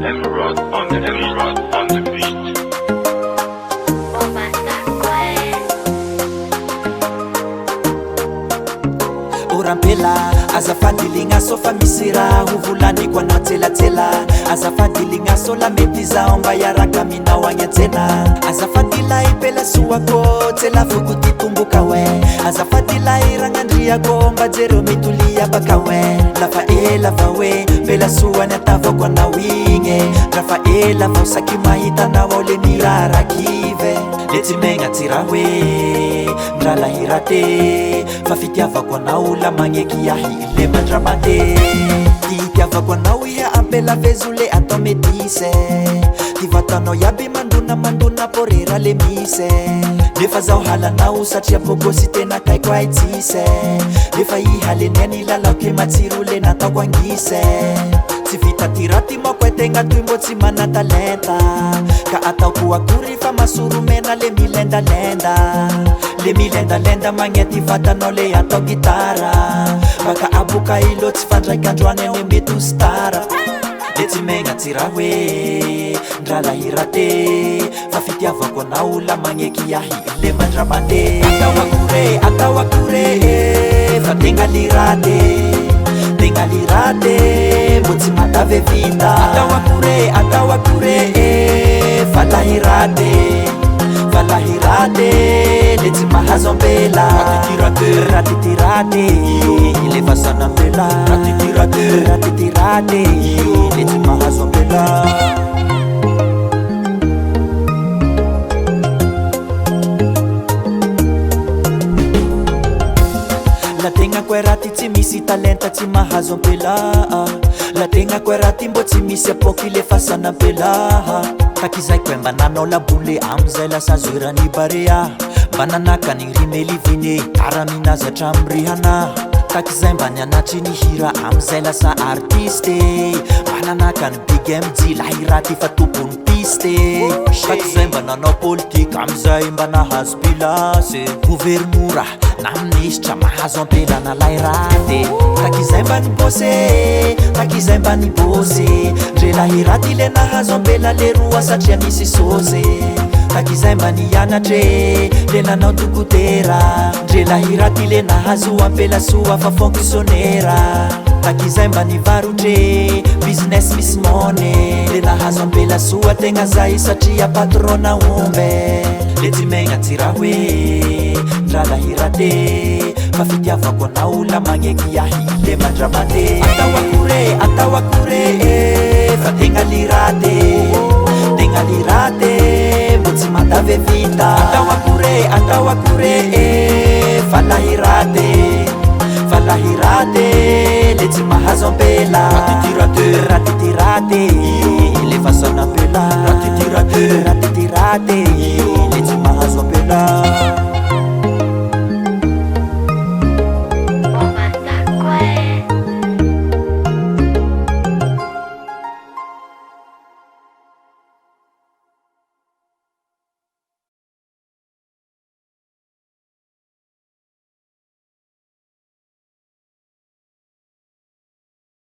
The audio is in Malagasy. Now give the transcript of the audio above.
Emerald on the beat. Orampela azafadiligna so fa misy raha ho volaniko anao tselatsela azafadiligna so la mety zao mba iaraka minao agny antsena azafadilay pela soako tsela foko ty tomboka we azafadilay ragnandriako mba jereo mitolia baka we lafa ela we pela soany atavako anao igny rafa ela vao saky mahitanao ao le mirarakive le tsy megna tsy raha hoe ndralahira te fa fitiavako anao la magneky ahy le mandramate fitiavako anao iha ampela vezo le atao medise ty vatanao iaby mandona porera le mise lefa zao halanao satria bogosy tena kaiko ay tsise lefa iha le niany lalaoke matsiro le nataoko angise tsy vita ty raty mako tegna toy mbô tsy mana talenta ka ataoko akory fa masoromena le milendalenda magnety vatanao le atao gitara baka aboka ilo tsy fandraiky androany ane mety ho stara le tsy megna tsy raha hoe ndralahira te fa fitiavako anao la magneky ahy le mandramate atao akore fa tegna lirate mbô tsy matave vita atao akore fa lahirate le tsy mahazo ambela ratitirate le fasanambela ratitirate le tsy mahazo ambela la tegna koe raty tsy misy talenta tsy mahazo ampela la tegna koe raty mbô tsy misy apoky le fasanambela takizay koe mba nanao labole amizay lasa zoerany barea mba nanakany rimelivine araminazatra amrihana takizay mba nianatry ny hira amizay lasa artiste mba nanakany big mg lahiraty fa tompony piste takizay mba nanao politika amizay mba nahazo pilasy gouvernoura na ministra mahazo ampelana lahiraty takizay mba nibose takizay mba nibose ndre lahiraty le nahazo ampela le roa satria misy sose takizay mba nianatre le nanao dokotera ndre lahiraty le nahazo ampela soa fa fonctionnaira takizay mba nivarotre business misy mone le nahazo ampela soa tegna zay satria patrona ombe le tsy megna tsy raha hoe ndralahira te fa fitiavako anao la magneky ahy le mandramate atao akore fa tegna lirate mbô tsy matave vita atao akore fa lahirate le tsy mahazo ampela ratitirate